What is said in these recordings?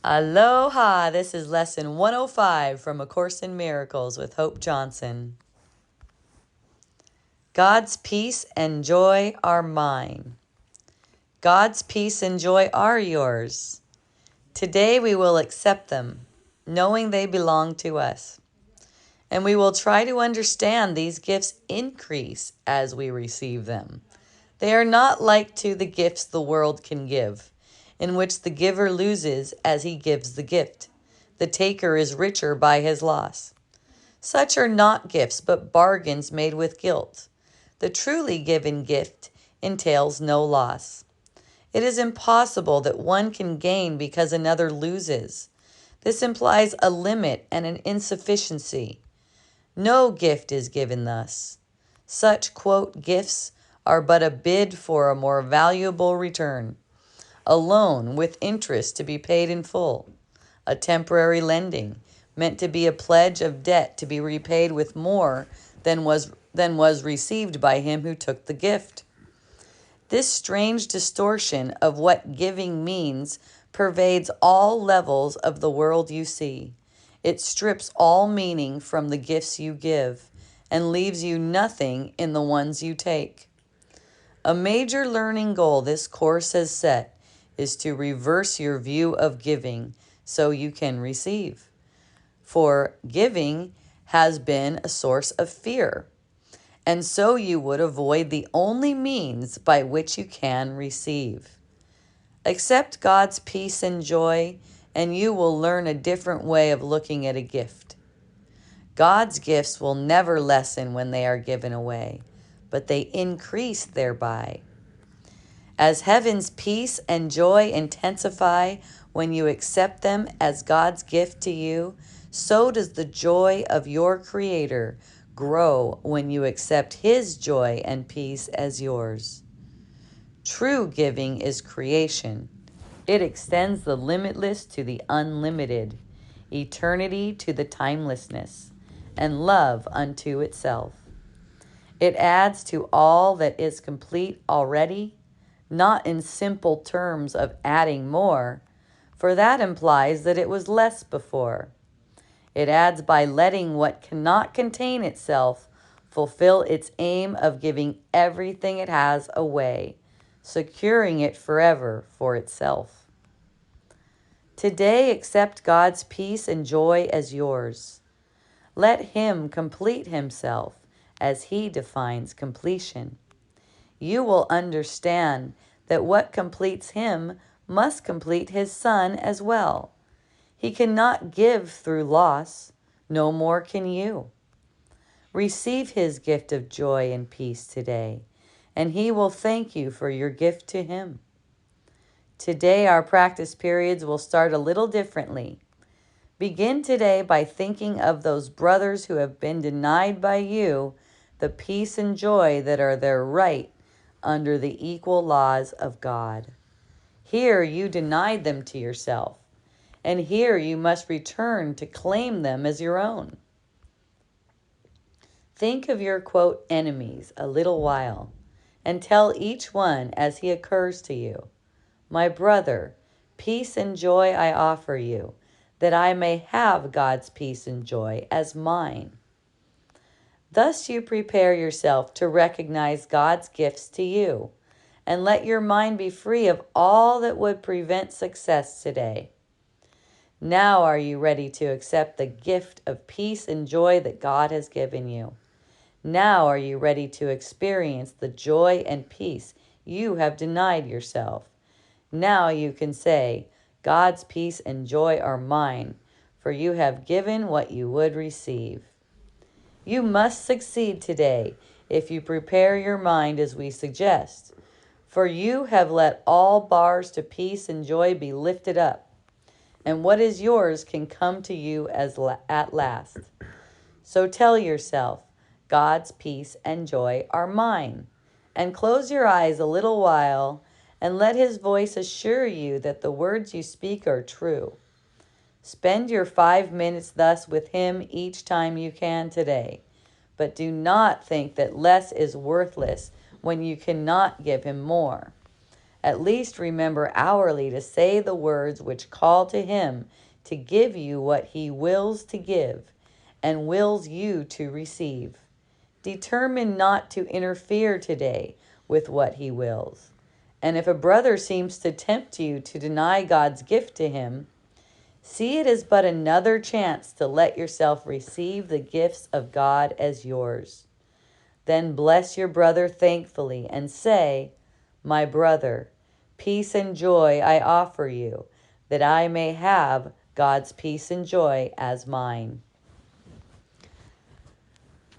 Aloha! This is lesson 105 from A Course in Miracles with Hope Johnson. God's peace and joy are mine. God's peace and joy are yours. Today we will accept them, knowing they belong to us. And we will try to understand these gifts increase as we receive them. They are not like to the gifts the world can give, in which the giver loses as he gives the gift. The taker is richer by his loss. Such are not gifts, but bargains made with guilt. The truly given gift entails no loss. It is impossible that one can gain because another loses. This implies a limit and an insufficiency. No gift is given thus. Such, quote, gifts are but a bid for a more valuable return. A loan with interest to be paid in full. A temporary lending meant to be a pledge of debt to be repaid with more than was received by him who took the gift. This strange distortion of what giving means pervades all levels of the world you see. It strips all meaning from the gifts you give and leaves you nothing in the ones you take. A major learning goal this course has set is to reverse your view of giving so you can receive. For giving has been a source of fear, and so you would avoid the only means by which you can receive. Accept God's peace and joy, and you will learn a different way of looking at a gift. God's gifts will never lessen when they are given away, but they increase thereby. As heaven's peace and joy intensify when you accept them as God's gift to you, so does the joy of your Creator grow when you accept His joy and peace as yours. True giving is creation. It extends the limitless to the unlimited, eternity to the timelessness, and love unto itself. It adds to all that is complete already, not in simple terms of adding more, for that implies that it was less before. It adds by letting what cannot contain itself fulfill its aim of giving everything it has away, securing it forever for itself. Today, accept God's peace and joy as yours. Let Him complete Himself as He defines completion. You will understand that what completes Him must complete His Son as well. He cannot give through loss, no more can you. Receive His gift of joy and peace today, and He will thank you for your gift to Him. Today, our practice periods will start a little differently. Begin today by thinking of those brothers who have been denied by you the peace and joy that are their right under the equal laws of God. Here you denied them to yourself, and here you must return to claim them as your own. Think of your, quote, enemies a little while, and tell each one as he occurs to you, my brother, peace and joy I offer you, that I may have God's peace and joy as mine. Thus you prepare yourself to recognize God's gifts to you, and let your mind be free of all that would prevent success today. Now are you ready to accept the gift of peace and joy that God has given you? Now are you ready to experience the joy and peace you have denied yourself? Now you can say, God's peace and joy are mine, for you have given what you would receive. You must succeed today if you prepare your mind as we suggest, for you have let all bars to peace and joy be lifted up, and what is yours can come to you at last. So tell yourself, God's peace and joy are mine, and close your eyes a little while and let His voice assure you that the words you speak are true. Spend your 5 minutes thus with Him each time you can today, but do not think that less is worthless when you cannot give Him more. At least remember hourly to say the words which call to him to give you what he wills to give and wills you to receive. Determine not to interfere today with what he wills. And if a brother seems to tempt you to deny God's gift to him, see it as but another chance to let yourself receive the gifts of God as yours. Then bless your brother thankfully and say, My brother, peace and joy I offer you, that I may have God's peace and joy as mine.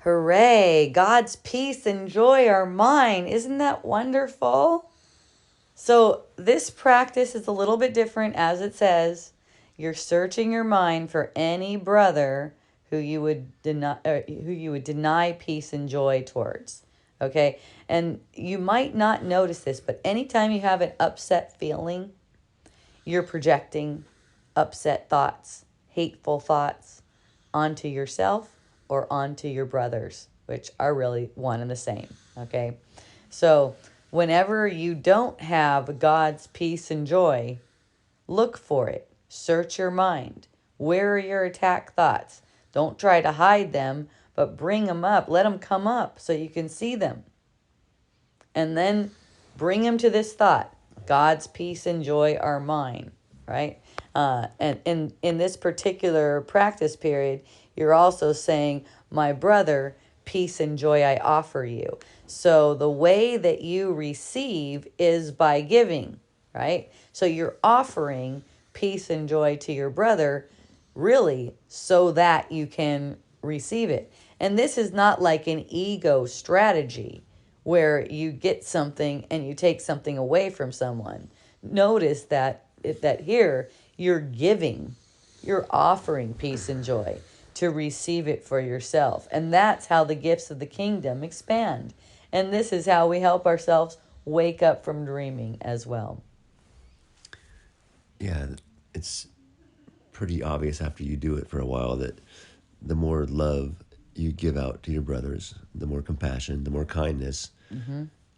Hooray! God's peace and joy are mine. Isn't that wonderful? So this practice is a little bit different, as it says. You're searching your mind for any brother who you would deny peace and joy towards. Okay? And you might not notice this, but anytime you have an upset feeling, you're projecting upset thoughts, hateful thoughts onto yourself or onto your brothers, which are really one and the same. Okay? So whenever you don't have God's peace and joy, look for it. Search your mind. Where are your attack thoughts? Don't try to hide them, but bring them up. Let them come up so you can see them. And then bring them to this thought. God's peace and joy are mine, right? And in this particular practice period, you're also saying, my brother, peace and joy I offer you. So the way that you receive is by giving, right? So you're offering peace and joy to your brother, really, so that you can receive it. And this is not like an ego strategy where you get something and you take something away from someone. Notice that here you're giving, you're offering peace and joy to receive it for yourself. And that's how the gifts of the kingdom expand. And this is how we help ourselves wake up from dreaming as well. Yeah, it's pretty obvious after you do it for a while that the more love you give out to your brothers, the more compassion, the more kindness,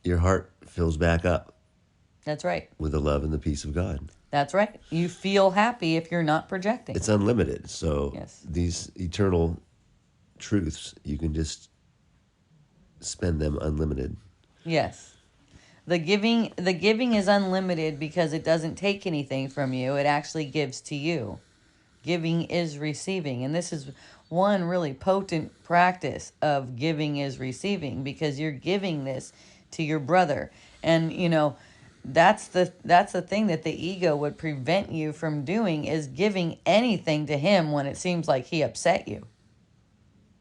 your heart fills back up. That's right. With the love and the peace of God. That's right. You feel happy if you're not projecting. It's unlimited. So yes. These eternal truths, you can just spend them unlimited. Yes. The giving is unlimited because it doesn't take anything from you. It actually gives to you. Giving is receiving. And this is one really potent practice of giving is receiving, because you're giving this to your brother. And, that's the thing that the ego would prevent you from doing, is giving anything to him when it seems like he upset you.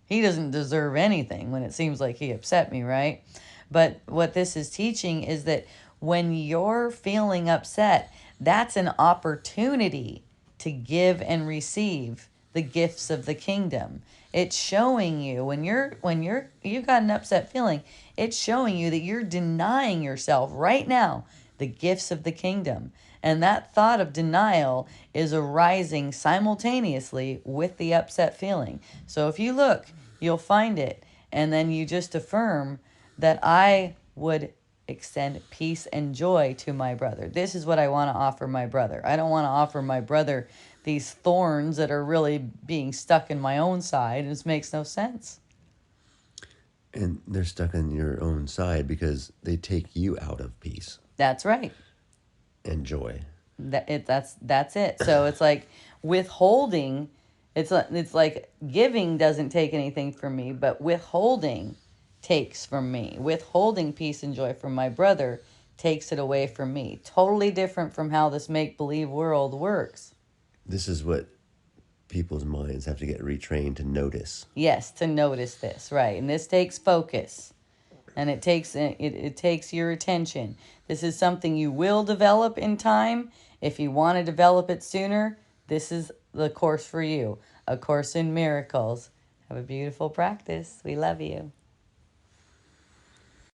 He doesn't deserve anything when it seems like he upset me, right? But what this is teaching is that when you're feeling upset, that's an opportunity to give and receive the gifts of the kingdom. It's showing you when you've got an upset feeling, it's showing you that you're denying yourself right now the gifts of the kingdom. And that thought of denial is arising simultaneously with the upset feeling. So if you look, you'll find it. And then you just affirm that I would extend peace and joy to my brother. This is what I want to offer my brother. I don't want to offer my brother these thorns that are really being stuck in my own side. This makes no sense. And they're stuck in your own side because they take you out of peace. That's right. And joy. That's it. So it's like withholding. It's like giving doesn't take anything from me, but withholding takes from me. Withholding peace and joy from my brother takes it away from me. Totally different from how this make-believe world works. This is what people's minds have to get retrained to notice. Yes, to notice this, right. And this takes focus. And it takes your attention. This is something you will develop in time. If you want to develop it sooner, this is the course for you. A Course in Miracles. Have a beautiful practice. We love you.